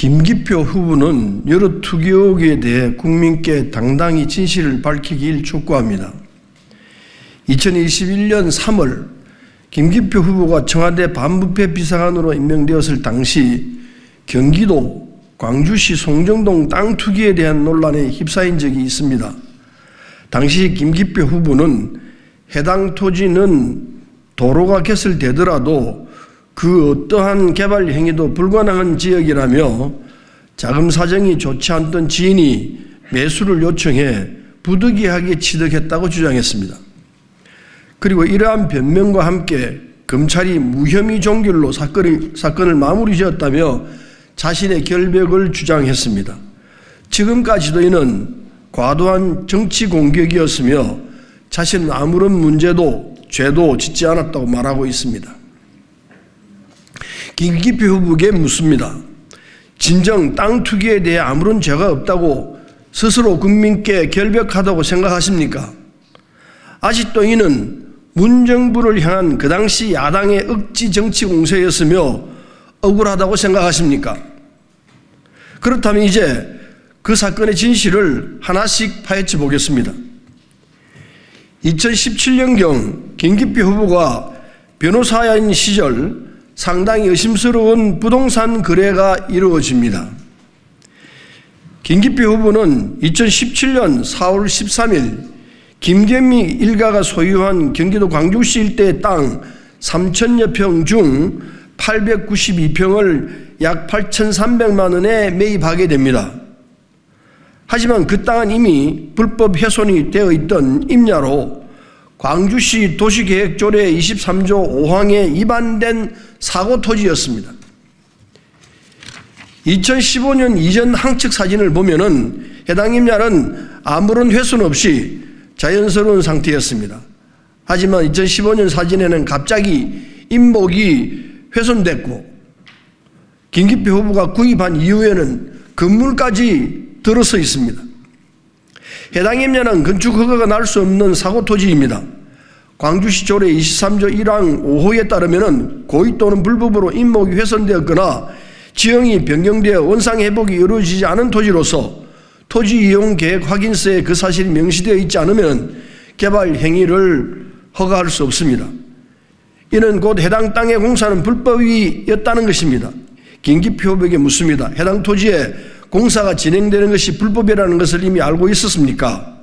김기표 후보는 여러 투기 의혹에 대해 국민께 당당히 진실을 밝히길 촉구합니다. 2021년 3월 김기표 후보가 청와대 반부패 비서관으로 임명되었을 당시 경기도 광주시 송정동 땅 투기에 대한 논란에 휩싸인 적이 있습니다. 당시 김기표 후보는 해당 토지는 도로가 개설되더라도 그 어떠한 개발 행위도 불가능한 지역이라며 자금 사정이 좋지 않던 지인이 매수를 요청해 부득이하게 취득했다고 주장했습니다. 그리고 이러한 변명과 함께 검찰이 무혐의 종결로 사건을 마무리 지었다며 자신의 결백을 주장했습니다. 지금까지도 이는 과도한 정치 공격이었으며 자신은 아무런 문제도 죄도 짓지 않았다고 말하고 있습니다. 김기표 후보에게 묻습니다. 진정 땅 투기에 대해 아무런 죄가 없다고 스스로 국민께 결백하다고 생각하십니까? 아직도 이는 문정부를 향한 그 당시 야당의 억지 정치 공세였으며 억울하다고 생각하십니까? 그렇다면 이제 그 사건의 진실을 하나씩 파헤쳐 보겠습니다. 2017년경 김기표 후보가 변호사인 시절 상당히 의심스러운 부동산 거래가 이루어집니다. 김기표 후보는 2017년 4월 13일 김경미 일가가 소유한 경기도 광주시 일대의 땅 3,000여 평 중 892평을 약 8,300만 원에 매입하게 됩니다. 하지만 그 땅은 이미 불법 훼손이 되어 있던 임야로 광주시 도시계획조례 23조 5항에 위반된 사고 토지였습니다. 2015년 이전 항측 사진을 보면은 해당 임야는 아무런 훼손 없이 자연스러운 상태였습니다. 하지만 2015년 사진에는 갑자기 인목이 훼손됐고 김기표 후보가 구입한 이후에는 건물까지 들어서 있습니다. 해당 임야는 건축 허가가 날 수 없는 사고 토지입니다. 광주시 조례 23조 1항 5호에 따르면 고의 또는 불법으로 인목이 훼손되었거나 지형이 변경되어 원상 회복이 이루어지지 않은 토지로서 토지 이용 계획 확인서에 그 사실이 명시되어 있지 않으면 개발 행위를 허가할 수 없습니다. 이는 곧 해당 땅의 공사는 불법이었다는 것입니다. 김기표 후보에게 묻습니다. 해당 토지에 공사가 진행되는 것이 불법이라는 것을 이미 알고 있었습니까?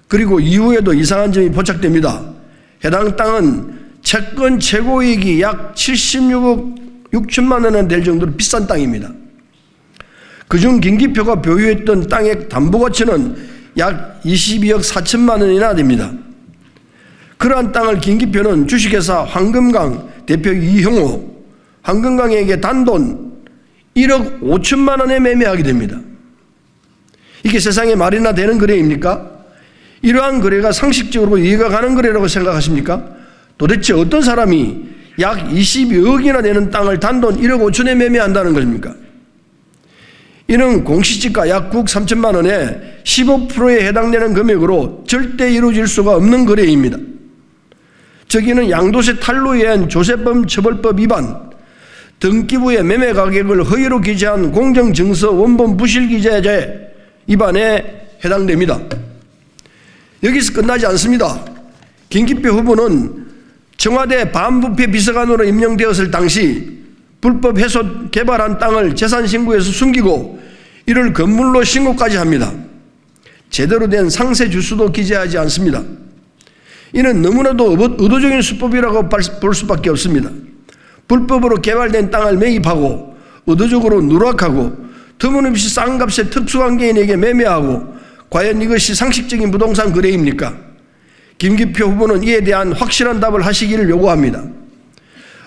그리고 이후에도 이상한 점이 포착됩니다. 해당 땅은 채권 최고이익이 약 76억 6천만 원에 될 정도로 비싼 땅입니다. 그중 김기표가 보유했던 땅의 담보가치는 약 22억 4천만 원이나 됩니다. 그러한 땅을 김기표는 주식회사 황금강 대표 이형호, 황금강에게 단돈 1억 5천만 원에 매매하게 됩니다. 이게 세상에 말이나 되는 거래입니까? 이러한 거래가 상식적으로 이해가 가는 거래라고 생각하십니까? 도대체 어떤 사람이 약 22억이나 되는 땅을 단돈 1억 5천에 매매한다는 것입니까? 이는 공시지가 약 9억 3천만 원에 15%에 해당되는 금액으로 절대 이루어질 수가 없는 거래입니다. 저기는 양도세 탈루에 의한 조세범 처벌법 위반, 등기부의 매매 가격을 허위로 기재한 공정증서 원본 부실기재죄 위반에 해당됩니다. 여기서 끝나지 않습니다. 김기표 후보는 청와대 반부패 비서관으로 임명되었을 당시 불법 훼손 개발한 땅을 재산신고에서 숨기고 이를 건물로 신고까지 합니다. 제대로 된 상세 주소도 기재하지 않습니다. 이는 너무나도 의도적인 수법이라고 볼 수밖에 없습니다. 불법으로 개발된 땅을 매입하고 의도적으로 누락하고 터무니없이 싼 값에 특수관계인에게 매매하고 과연 이것이 상식적인 부동산 거래입니까? 김기표 후보는 이에 대한 확실한 답을 하시기를 요구합니다.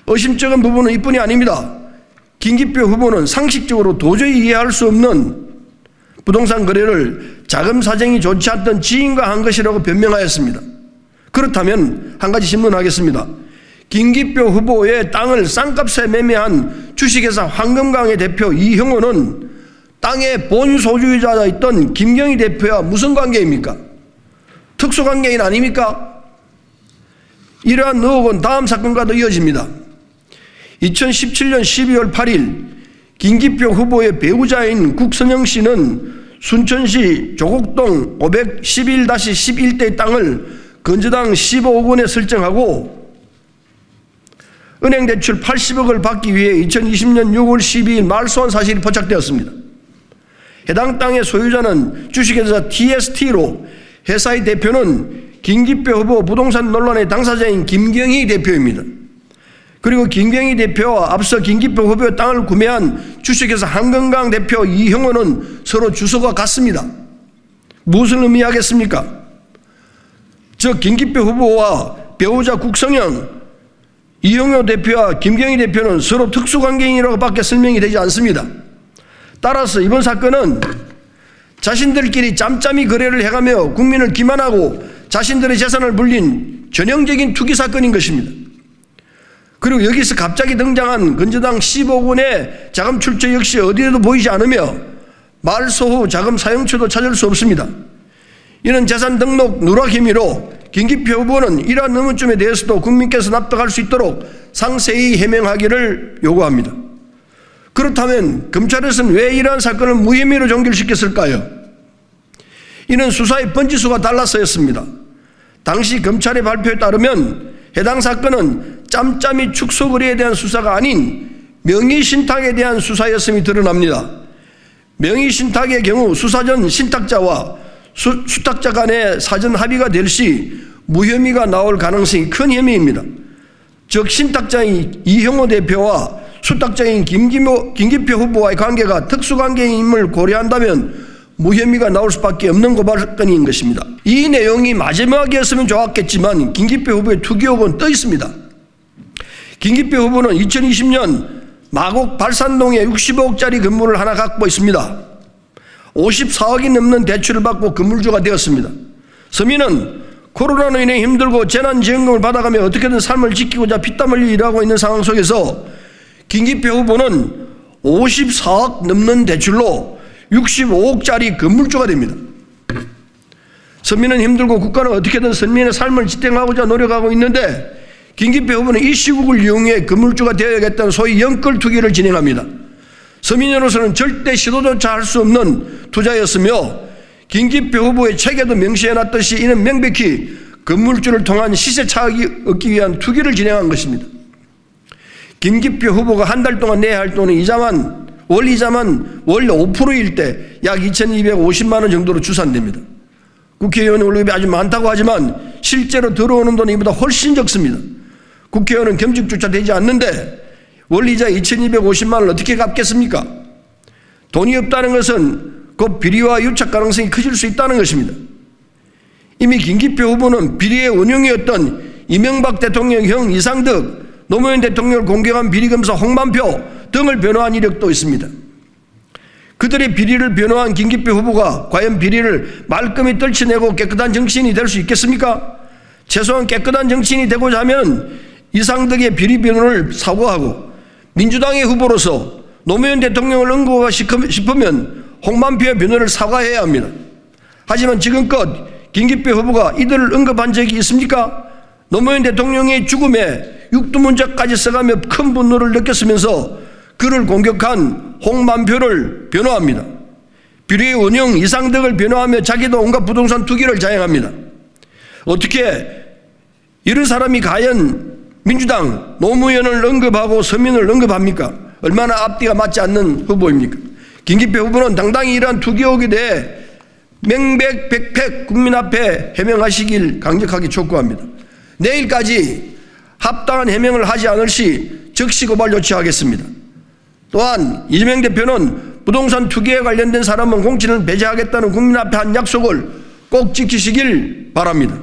의심쩍은 부분은 이뿐이 아닙니다. 김기표 후보는 상식적으로 도저히 이해할 수 없는 부동산 거래를 자금 사정이 좋지 않던 지인과 한 것이라고 변명하였습니다. 그렇다면 한 가지 질문하겠습니다. 김기표 후보의 땅을 싼값에 매매한 주식회사 황금강의 대표 이형호는 땅의 본 소유자였던 김경희 대표와 무슨 관계입니까? 특수관계인 아닙니까? 이러한 의혹은 다음 사건과도 이어집니다. 2017년 12월 8일 김기표 후보의 배우자인 국선영 씨는 순천시 조곡동 511-11대 땅을 건저당 15억 원에 설정하고 은행 대출 80억을 받기 위해 2020년 6월 12일 말소한 사실이 포착되었습니다. 해당 땅의 소유자는 주식회사 TST로 회사의 대표는 김기표 후보 부동산 논란의 당사자인 김경희 대표입니다. 그리고 김경희 대표와 앞서 김기표 후보의 땅을 구매한 주식회사 한건강 대표 이형호는 서로 주소가 같습니다. 무엇을 의미하겠습니까? 즉 김기표 후보와 배우자 국성영, 이형호 대표와 김경희 대표는 서로 특수관계인이라고 밖에 설명이 되지 않습니다. 따라서 이번 사건은 자신들끼리 짬짬이 거래를 해가며 국민을 기만하고 자신들의 재산을 불린 전형적인 투기 사건인 것입니다. 그리고 여기서 갑자기 등장한 건저당 10억 원의 자금 출처 역시 어디에도 보이지 않으며 말소 후 자금 사용처도 찾을 수 없습니다. 이는 재산 등록 누락 혐의로 김기표 후보는 이러한 의문점에 대해서도 국민께서 납득할 수 있도록 상세히 해명하기를 요구합니다. 그렇다면 검찰에서는 왜 이러한 사건을 무혐의로 종결시켰을까요? 이는 수사의 번지수가 달라서였습니다. 당시 검찰의 발표에 따르면 해당 사건은 짬짬이 축소거래에 대한 수사가 아닌 명의신탁에 대한 수사였음이 드러납니다. 명의신탁의 경우 수사 전 신탁자와 수탁자 간의 사전 합의가 될 시 무혐의가 나올 가능성이 큰 혐의입니다. 즉 신탁자인 이형호 대표와 수탁자인 김기표 후보와의 관계가 특수관계임을 고려한다면 무혐의가 나올 수밖에 없는 고발건인 것입니다. 이 내용이 마지막이었으면 좋았겠지만 김기표 후보의 투기 의혹은 떠 있습니다. 김기표 후보는 2020년 마곡 발산동에 65억짜리 건물을 하나 갖고 있습니다. 54억이 넘는 대출을 받고 건물주가 되었습니다. 서민은 코로나로 인해 힘들고 재난지원금을 받아가며 어떻게든 삶을 지키고자 피땀 흘려 일하고 있는 상황 속에서 김기표 후보는 54억 넘는 대출로 65억짜리 건물주가 됩니다. 서민은 힘들고 국가는 어떻게든 서민의 삶을 지탱하고자 노력하고 있는데 김기표 후보는 이 시국을 이용해 건물주가 되어야겠다는 소위 영끌 투기를 진행합니다. 서민으로서는 절대 시도조차 할 수 없는 투자였으며 김기표 후보의 책에도 명시해놨듯이 이는 명백히 건물주를 통한 시세 차익이 얻기 위한 투기를 진행한 것입니다. 김기표 후보가 한 달 동안 내야 할 돈은 월이자만 월 5%일 때 약 2,250만 원 정도로 추산됩니다. 국회의원 월급이 아주 많다고 하지만 실제로 들어오는 돈은 이보다 훨씬 적습니다. 국회의원은 겸직조차 되지 않는데 월이자 2,250만 원을 어떻게 갚겠습니까? 돈이 없다는 것은 곧 비리와 유착 가능성이 커질 수 있다는 것입니다. 이미 김기표 후보는 비리의 원흉이었던 이명박 대통령 형 이상득, 노무현 대통령을 공격한 비리검사 홍만표 등을 변호한 이력도 있습니다. 그들의 비리를 변호한 김기표 후보가 과연 비리를 말끔히 떨쳐내고 깨끗한 정치인이 될 수 있겠습니까? 최소한 깨끗한 정치인이 되고자 하면 이상득의 비리 변호를 사과하고 민주당의 후보로서 노무현 대통령을 언급하고 싶으면 홍만표의 변호를 사과해야 합니다. 하지만 지금껏 김기표 후보가 이들을 언급한 적이 있습니까? 노무현 대통령의 죽음에 육두문자까지 써가며 큰 분노를 느꼈으면서 그를 공격한 홍만표를 변호합니다. 비리의 원흉 이상득을 변호하며 자기도 온갖 부동산 투기를 자행합니다. 어떻게 이런 사람이 과연 민주당 노무현을 언급하고 서민을 언급합니까? 얼마나 앞뒤가 맞지 않는 후보입니까? 김기표 후보는 당당히 이러한 투기 의혹에 대해 명백백백 국민 앞에 해명하시길 강력하게 촉구합니다. 내일까지 합당한 해명을 하지 않을 시 즉시 고발 조치하겠습니다. 또한 이재명 대표는 부동산 투기에 관련된 사람은 공천을 배제하겠다는 국민 앞에 한 약속을 꼭 지키시길 바랍니다.